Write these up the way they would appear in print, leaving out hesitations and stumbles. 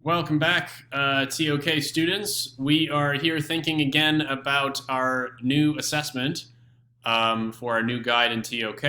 Welcome back, TOK students. We are here thinking again about our new assessment for our new guide in TOK,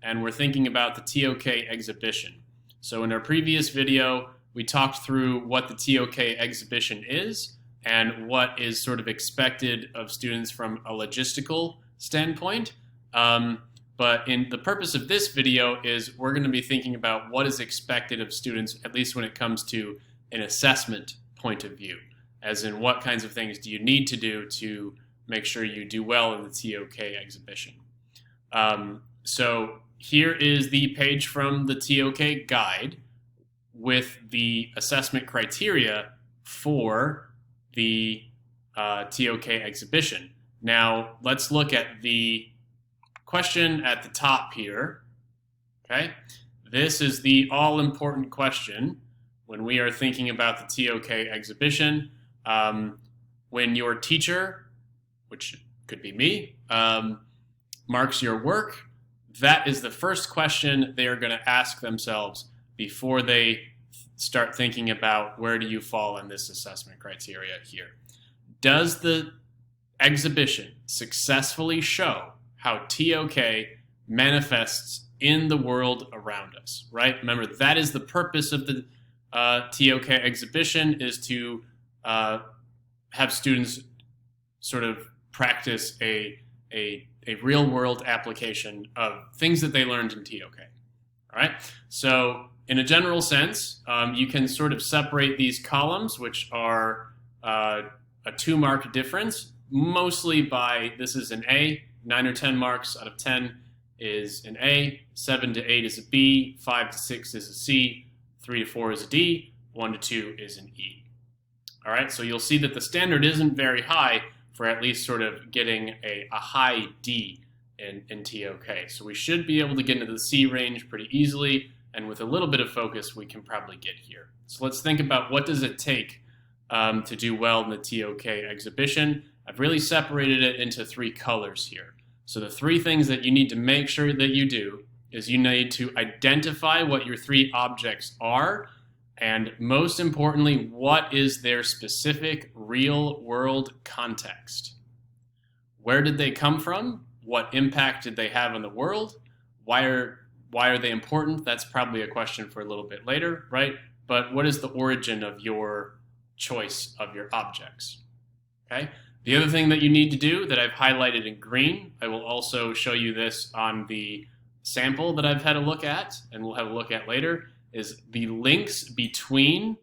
and we're thinking about the TOK Exhibition. So in our previous video, we talked through what the TOK Exhibition is and what is sort of expected of students from a logistical standpoint. But the purpose of this video is we're going to be thinking about what is expected of students, at least when it comes to an assessment point of view, as in what kinds of things do you need to do to make sure you do well in the TOK Exhibition. So here is the page from the TOK guide with the assessment criteria for the TOK Exhibition. Now let's look at the question at the top here. Okay, this is the all-important question when we are thinking about the TOK Exhibition. When your teacher, which could be me, marks your work, that is the first question they are going to ask themselves before they start thinking about where do you fall in this assessment criteria here. Does the exhibition successfully show how TOK manifests in the world around us, right? Remember, that is the purpose of the TOK Exhibition, is to have students sort of practice a real-world application of things that they learned in TOK. All right. So, in a general sense, you can sort of separate these columns, which are a 2-mark difference, mostly by this is an A. 9 or 10 marks out of 10 is an A. 7 to 8 is a B. 5 to 6 is a C. 3 to 4 is a D, 1 to 2 is an E. All right, so you'll see that the standard isn't very high for at least sort of getting a high D in TOK. So we should be able to get into the C range pretty easily, and with a little bit of focus, we can probably get here. So let's think about what does it take to do well in the TOK Exhibition. I've really separated it into 3 colors here. So the 3 things that you need to make sure that you do is you need to identify what your 3 objects are, and most importantly, what is their specific real-world context. Where did they come from? What impact did they have on the world? Why are they important? That's probably a question for a little bit later, right? But what is the origin of your choice of your objects? Okay. The other thing that you need to do that I've highlighted in green, I will also show you this on the sample that I've had a look at, and we'll have a look at later, is the links between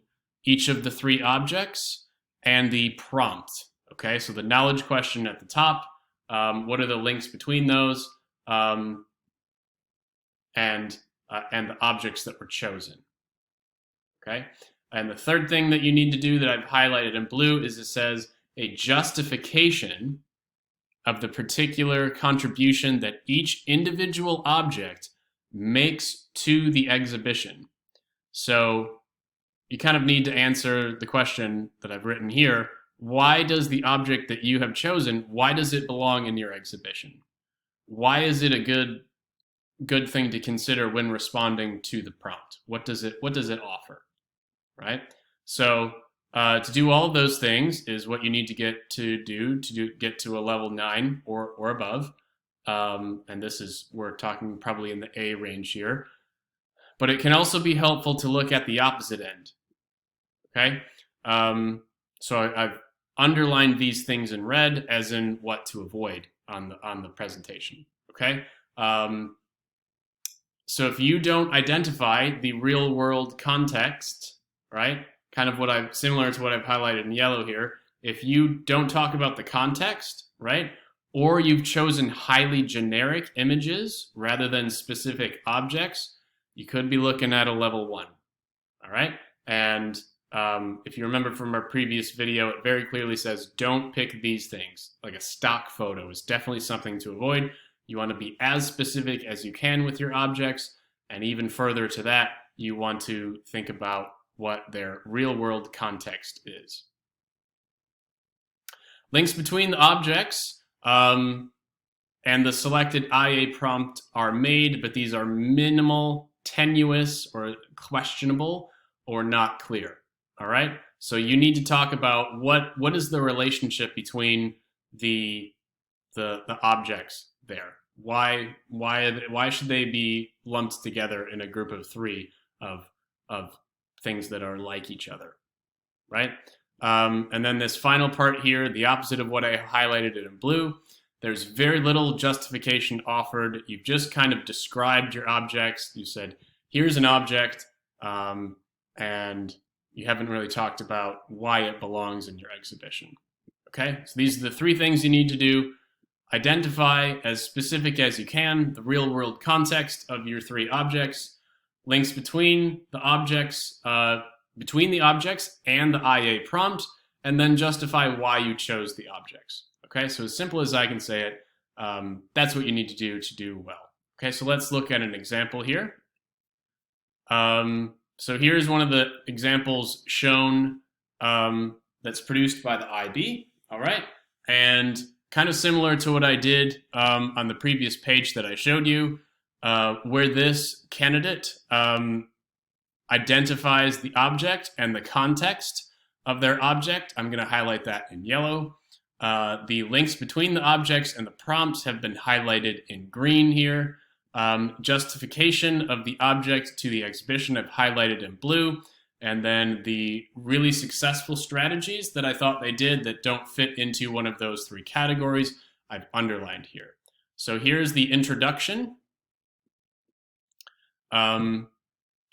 each of the 3 objects and the prompt. Okay, so the knowledge question at the top, what are the links between those, and the objects that were chosen. Okay, and the third thing that you need to do that I've highlighted in blue is it says a justification of the particular contribution that each individual object makes to the exhibition. So you kind of need to answer the question that I've written here. Why does the object that you have chosen, why does it belong in your exhibition? Why is it a good thing to consider when responding to the prompt? What does it offer, right? So to do all of those things is what you need to get to a level 9 or above. And this is, we're talking probably in the A range here. But it can also be helpful to look at the opposite end. Okay? So I've underlined these things in red as in what to avoid on the presentation. Okay? So if you don't identify the real world context, right? Kind of similar to what I've highlighted in yellow here. If you don't talk about the context, right? Or you've chosen highly generic images rather than specific objects, you could be looking at a level 1. All right? And if you remember from our previous video, it very clearly says don't pick these things. Like a stock photo is definitely something to avoid. You want to be as specific as you can with your objects. And even further to that, you want to think about what their real-world context is. Links between the objects and the selected IA prompt are made, but these are minimal, tenuous, or questionable, or not clear. All right. So you need to talk about what is the relationship between the the objects there. Why should they be lumped together in a group of three of things that are like each other, right? And then this final part here, the opposite of what I highlighted it in blue. There's very little justification offered. You've just kind of described your objects. You said, here's an object, and you haven't really talked about why it belongs in your exhibition. Okay, so these are the three things you need to do. Identify as specific as you can the real-world context of your three objects, links between the objects and the IA prompt, and then justify why you chose the objects. Okay, so as simple as I can say it, that's what you need to do well. Okay, so let's look at an example here. So here's one of the examples shown that's produced by the IB. All right, and kind of similar to what I did on the previous page that I showed you, where this candidate identifies the object and the context of their object. I'm going to highlight that in yellow. The links between the objects and the prompts have been highlighted in green here. Justification of the object to the exhibition I've highlighted in blue. And then the really successful strategies that I thought they did that don't fit into one of those three categories, I've underlined here. So here's the introduction. So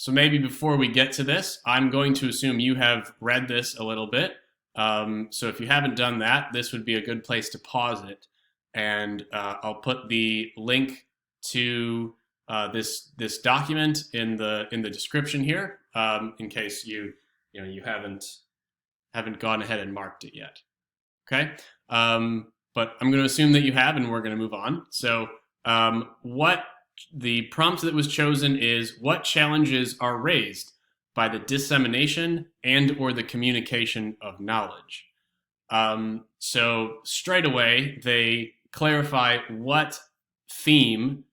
maybe before we get to this, I'm going to assume you have read this a little bit. So if you haven't done that, this would be a good place to pause it. And I'll put the link to this document in the description here, in case you haven't gone ahead and marked it yet. Okay, but I'm going to assume that you have, and we're going to move on. So what the prompt that was chosen is, what challenges are raised by the dissemination and or the communication of knowledge? So straight away, they clarify what theme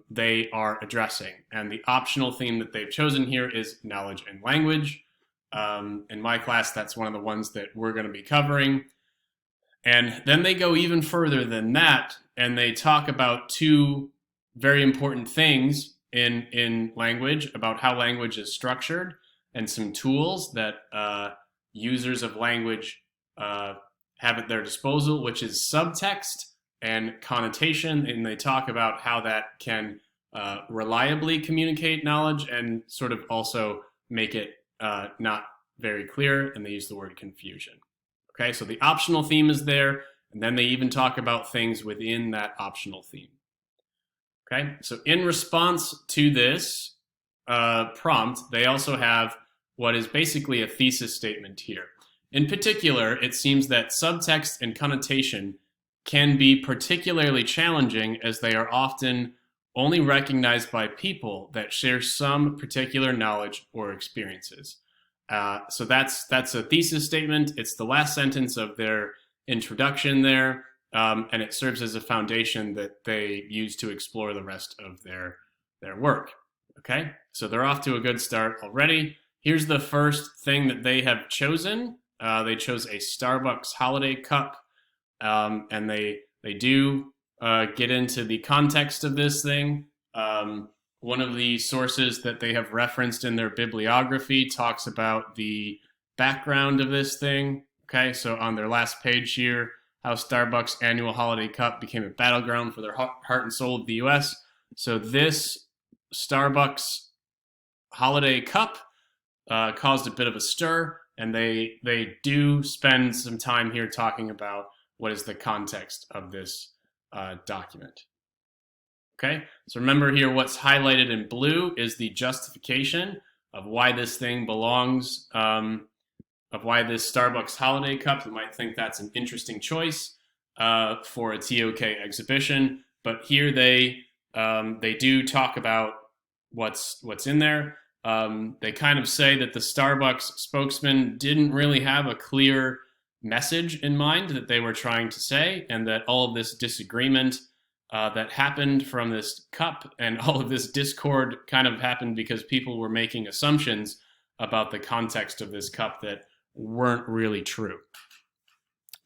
they are addressing. And the optional theme that they've chosen here is knowledge and language. In my class, that's one of the ones that we're going to be covering. And then they go even further than that, and they talk about two very important things in language, about how language is structured, and some tools that users of language have at their disposal, which is subtext and connotation. And they talk about how that can reliably communicate knowledge and sort of also make it not very clear, and they use the word confusion. Okay, so the optional theme is there, and then they even talk about things within that optional theme. Okay, so in response to this prompt, they also have what is basically a thesis statement here. In particular, it seems that subtext and connotation can be particularly challenging, as they are often only recognized by people that share some particular knowledge or experiences. So that's a thesis statement. It's the last sentence of their introduction there, and it serves as a foundation that they use to explore the rest of their work. Okay, so they're off to a good start already. Here's the first thing that they have chosen. They chose a Starbucks holiday cup, and they do get into the context of this thing. One of the sources that they have referenced in their bibliography talks about the background of this thing. Okay, so on their last page here, how Starbucks annual holiday cup became a battleground for their heart and soul of the U.S. So this Starbucks holiday cup caused a bit of a stir, and they do spend some time here talking about what is the context of this document. Okay, so remember here, what's highlighted in blue is the justification of why this thing belongs, of why this Starbucks holiday cup. You might think that's an interesting choice for a TOK exhibition, but here they do talk about what's in there. They kind of say that the Starbucks spokesman didn't really have a clear message in mind that they were trying to say, and that all of this disagreement that happened from this cup and all of this discord kind of happened because people were making assumptions about the context of this cup that weren't really true.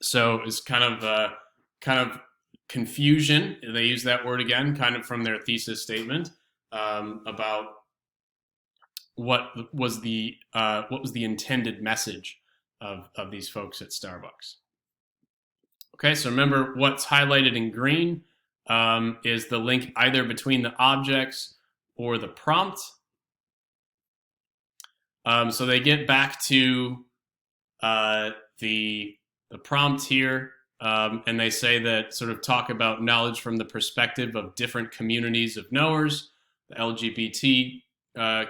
So it's kind of confusion. They use that word again, kind of from their thesis statement about what was the intended message of these folks at Starbucks. Okay, so remember what's highlighted in green is the link either between the objects or the prompt. So they get back to the prompt here, and they say that sort of talk about knowledge from the perspective of different communities of knowers, the LGBT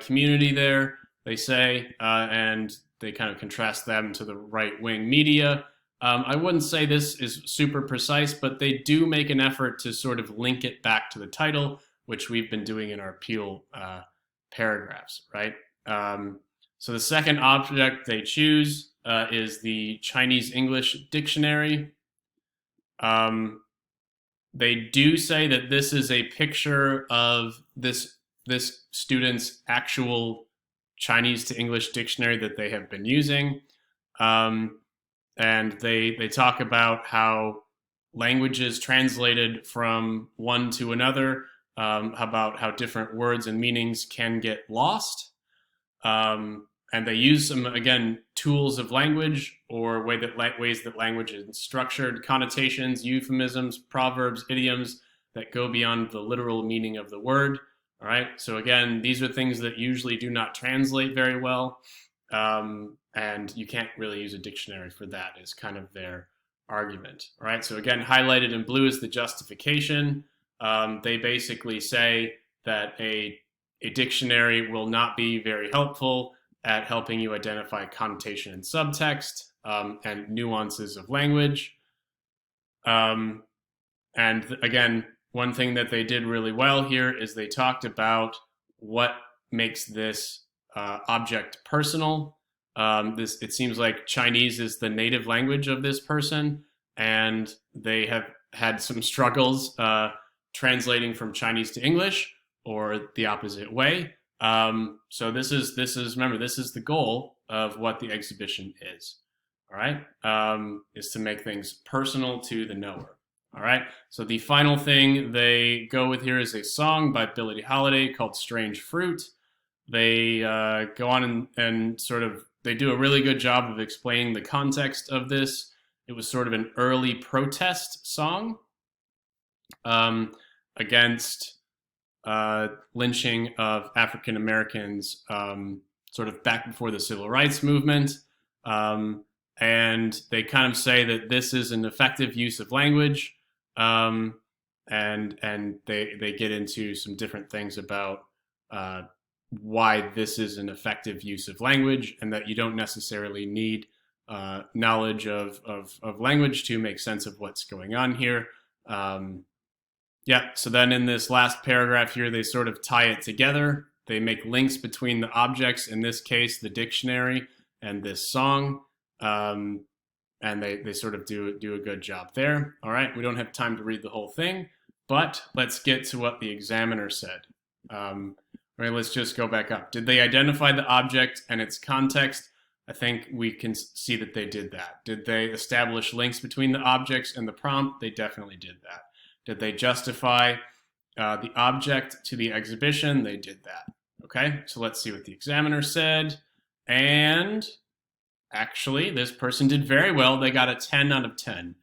community there, they say, and they kind of contrast them to the right-wing media. I wouldn't say this is super precise, but they do make an effort to sort of link it back to the title, which we've been doing in our Peel paragraphs, right? So the second object they choose is the Chinese English dictionary. They do say that this is a picture of this student's actual Chinese to English dictionary that they have been using. And they talk about how languages translated from one to another, about how different words and meanings can get lost. And they use some, again, tools of language or ways that language is structured, connotations, euphemisms, proverbs, idioms that go beyond the literal meaning of the word. All right. So again, these are things that usually do not translate very well. And you can't really use a dictionary for that, is kind of their argument. All right. So again, highlighted in blue is the justification. They basically say that a dictionary will not be very helpful at helping you identify connotation and subtext and nuances of language. And again, one thing that they did really well here is they talked about what makes this object personal. It seems like Chinese is the native language of this person, and they have had some struggles translating from Chinese to English or the opposite way. So this is remember, this is the goal of what the exhibition is. All right, is to make things personal to the knower. All right, so the final thing they go with here is a song by Billie Holiday called "Strange Fruit." They go on and sort of, they do a really good job of explaining the context of this. It was sort of an early protest song against lynching of African Americans sort of back before the Civil Rights Movement. And they kind of say that this is an effective use of language. And they get into some different things about why this is an effective use of language, and that you don't necessarily need knowledge of language to make sense of what's going on here. Yeah, so then in this last paragraph here, they sort of tie it together. They make links between the objects, in this case, the dictionary, and this song. And they sort of do a good job there. All right, we don't have time to read the whole thing, but let's get to what the examiner said. All right, let's just go back up. Did they identify the object and its context? I think we can see that they did that. Did they establish links between the objects and the prompt? They definitely did that. Did they justify the object to the exhibition? They did that. Okay, so let's see what the examiner said. And actually, this person did very well. They got a 10 out of 10.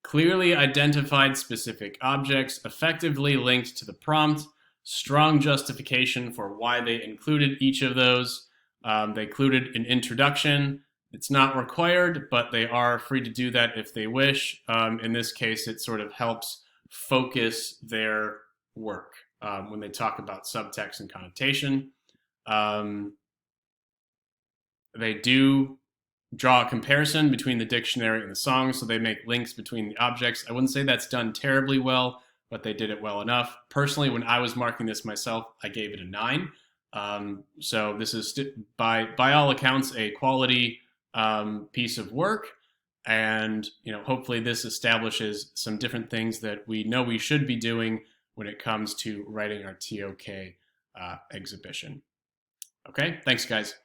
Clearly identified specific objects, effectively linked to the prompt, strong justification for why they included each of those. They included an introduction. It's not required, but they are free to do that if they wish. In this case, it sort of helps focus their work when they talk about subtext and connotation. They do draw a comparison between the dictionary and the song, so they make links between the objects. I wouldn't say that's done terribly well, but they did it well enough. Personally, when I was marking this myself, I gave it a 9. So this is, by all accounts, a quality piece of work. And hopefully this establishes some different things that we know we should be doing when it comes to writing our TOK exhibition. Okay, thanks, guys.